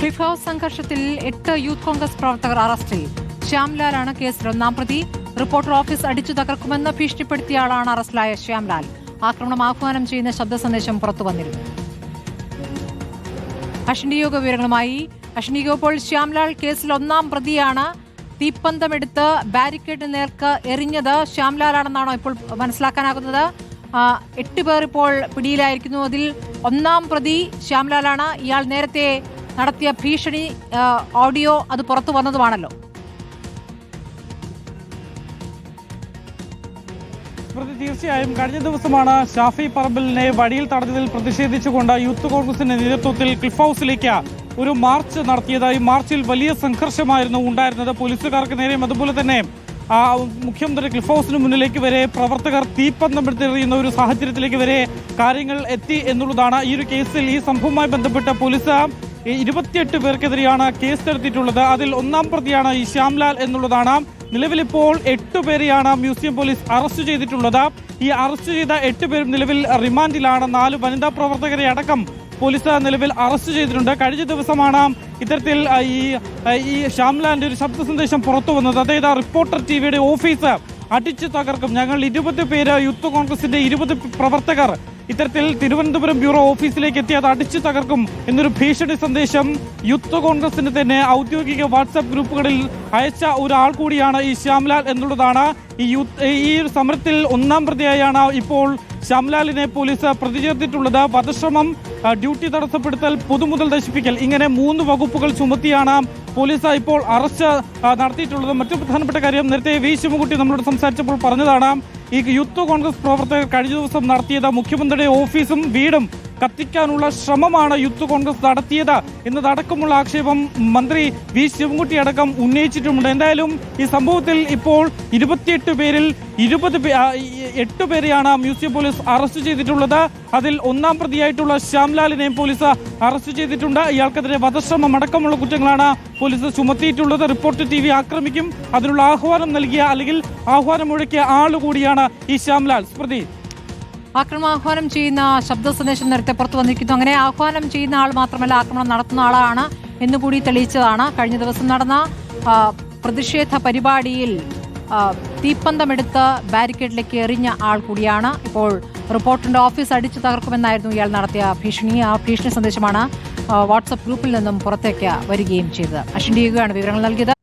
Cliff house സംഘർഷത്തിൽ 8 youth Congress പ്രവർത്തകർ അറസ്റ്റിൽ. ശ്യാംലാലാണ് കേസിൽ ഒന്നാം പ്രതി. റിപ്പോർട്ടർ ഓഫീസ് അടിച്ചു തകർക്കുമെന്ന് ഭീഷണിപ്പെടുത്തിയ ആളാണ് അറസ്റ്റിലായ ശ്യാംലാൽ. ആക്രമണം ആഹ്വാനം ചെയ്യുന്ന ശബ്ദ സന്ദേശം പുറത്തു വന്നിരുന്നു. അശ്വിനിയോഗ വിവരങ്ങളുമായി ഇപ്പോൾ ശ്യാംലാൽ കേസിൽ ഒന്നാം പ്രതിയാണ്. തീപ്പന്തമെടുത്ത് ബാരിക്കേഡിന് നേർക്ക് എറിഞ്ഞത് ശ്യാംലാലാണെന്നാണോ ഇപ്പോൾ മനസ്സിലാക്കാനാകുന്നത്? 8 പേർ ഇപ്പോൾ പിടിയിലായിരിക്കുന്നു. അതിൽ ഒന്നാം പ്രതി ശ്യാംലാലാണ്. ഇയാൾ നേരത്തെ നടത്തിയ ഭീഷണി ഓഡിയോ അത് പുറത്തു വന്നതുമാണല്ലോ. തീർച്ചയായും കഴിഞ്ഞ ദിവസമാണ് ഷാഫി പറമ്പിലിനെ വഴിയിൽ തടഞ്ഞതിൽ പ്രതിഷേധിച്ചുകൊണ്ട് യൂത്ത് കോൺഗ്രസിന്റെ നേതൃത്വത്തിൽ ക്ലിഫ് ഹൗസിലേക്ക് ഒരു മാർച്ച് നടത്തിയത്. ഈ മാർച്ചിൽ വലിയ സംഘർഷമായിരുന്നു ഉണ്ടായിരുന്നത്. പോലീസുകാർക്ക് നേരെയും അതുപോലെ തന്നെ മുഖ്യമന്ത്രി ക്ലിഫ് ഹൗസിന് മുന്നിലേക്ക് വരെ പ്രവർത്തകർ തീപ്പന്തമെടുത്തെറിയുന്ന ഒരു സാഹചര്യത്തിലേക്ക് വരെ കാര്യങ്ങൾ എത്തി എന്നുള്ളതാണ്. ഈ ഒരു കേസിൽ ഈ സംഭവവുമായി ബന്ധപ്പെട്ട് പോലീസ് 28 പേർക്കെതിരെയാണ് കേസെടുത്തിട്ടുള്ളത്. അതിൽ ഒന്നാം പ്രതിയാണ് ഈ ശ്യാംലാൽ എന്നുള്ളതാണ്. നിലവിലിപ്പോൾ 8 പേരെയാണ് മ്യൂസിയം പോലീസ് അറസ്റ്റ് ചെയ്തിട്ടുള്ളത്. ഈ അറസ്റ്റ് ചെയ്ത 8 പേരും നിലവിൽ റിമാൻഡിലാണ്. 4 വനിതാ പ്രവർത്തകരെ അടക്കം പോലീസ് നിലവിൽ അറസ്റ്റ് ചെയ്തിട്ടുണ്ട്. കഴിഞ്ഞ ദിവസമാണ് ഇത്തരത്തിൽ ഈ ശ്യാംലാലിന്റെ ഒരു ശബ്ദ സന്ദേശം പുറത്തു വന്നത്. അതായത് റിപ്പോർട്ടർ ടിവിയുടെ ഓഫീസ് അടിച്ചു തകർക്കും, ഞങ്ങൾ 20 പേര് യൂത്ത് കോൺഗ്രസിന്റെ 20 പ്രവർത്തകർ ഇത്തരത്തിൽ തിരുവനന്തപുരം ബ്യൂറോ ഓഫീസിലേക്ക് എത്തി അത് അടിച്ചു തകർക്കും എന്നൊരു ഭീഷണി സന്ദേശം യൂത്ത് കോൺഗ്രസിന്റെ തന്നെ ഔദ്യോഗിക വാട്സാപ്പ് ഗ്രൂപ്പുകളിൽ അയച്ച ഒരാൾ കൂടിയാണ് ഈ ശ്യാംലാൽ എന്നുള്ളതാണ്. ഈ സമരത്തിൽ ഒന്നാം പ്രതിയായാണ് ഇപ്പോൾ ശ്യാംലാലിനെ പോലീസ് പ്രതി ചേർത്തിട്ടുള്ളത്. വധശ്രമം, ഡ്യൂട്ടി തടസ്സപ്പെടുത്തൽ, പൊതുമുതൽ നശിപ്പിക്കൽ, ഇങ്ങനെ 3 വകുപ്പുകൾ ചുമത്തിയാണ് പോലീസ് ഇപ്പോൾ അറസ്റ്റ് നടത്തിയിട്ടുള്ളത്. മറ്റു പ്രധാനപ്പെട്ട കാര്യം നേരത്തെ വി ശിവൻകുട്ടി നമ്മളോട് സംസാരിച്ചപ്പോൾ പറഞ്ഞതാണ്, ഈ യൂത്ത് കോൺഗ്രസ് പ്രവർത്തകർ കഴിഞ്ഞ ദിവസം നടത്തിയത് മുഖ്യമന്ത്രിയുടെ ഓഫീസും വീടും കത്തിക്കാനുള്ള ശ്രമമാണ് യൂത്ത് കോൺഗ്രസ് നടത്തിയത് എന്നതടക്കമുള്ള ആക്ഷേപം മന്ത്രി വി ശിവൻകുട്ടി അടക്കം ഉന്നയിച്ചിട്ടുമുണ്ട്. എന്തായാലും ഈ സംഭവത്തിൽ ഇപ്പോൾ 28 പേരിൽ 8 പേരെയാണ് മ്യൂസിയം പോലീസ് അറസ്റ്റ് ചെയ്തിട്ടുള്ളത്. അതിൽ ഒന്നാം പ്രതിയായിട്ടുള്ള ശ്യാംലാലിനെയും പോലീസ് അറസ്റ്റ് ചെയ്തിട്ടുണ്ട്. ഇയാൾക്കെതിരെ വധശ്രമം അടക്കമുള്ള കുറ്റങ്ങളാണ് പോലീസ് ചുമത്തിയിട്ടുള്ളത്. റിപ്പോർട്ടർ ടി വി ആക്രമിക്കും, അതിനുള്ള ആഹ്വാനം നൽകിയ അല്ലെങ്കിൽ ആഹ്വാനം മുഴക്കിയ ആളുകൂടിയാണ് ഈ ശ്യാംലാൽ. സ്മൃതി, ആഹ്വാനം ചെയ്യുന്ന ശബ്ദ സന്ദേശം നേരത്തെ പുറത്തു വന്നിരിക്കുന്നു. അങ്ങനെ ആഹ്വാനം ചെയ്യുന്ന ആൾ മാത്രമല്ല, ആക്രമണം നടത്തുന്ന ആളാണ് എന്നുകൂടി തെളിയിച്ചതാണ്. കഴിഞ്ഞ ദിവസം നടന്ന പ്രതിഷേധ പരിപാടിയിൽ തീപ്പന്തമെടുത്ത് ബാരിക്കേഡിലേക്ക് എറിഞ്ഞ ആൾ കൂടിയാണ്. ഇപ്പോൾ റിപ്പോർട്ടറിന്റെ ഓഫീസ് അടിച്ചു തകർക്കുമെന്നായിരുന്നു ഇയാൾ നടത്തിയ ഭീഷണി. ആ ഭീഷണി സന്ദേശമാണ് വാട്സപ്പ് ഗ്രൂപ്പിൽ നിന്നും പുറത്തേക്ക് വരികയും ചെയ്തത്. അശ്വിൻ വിവരങ്ങൾ നൽകിയത്.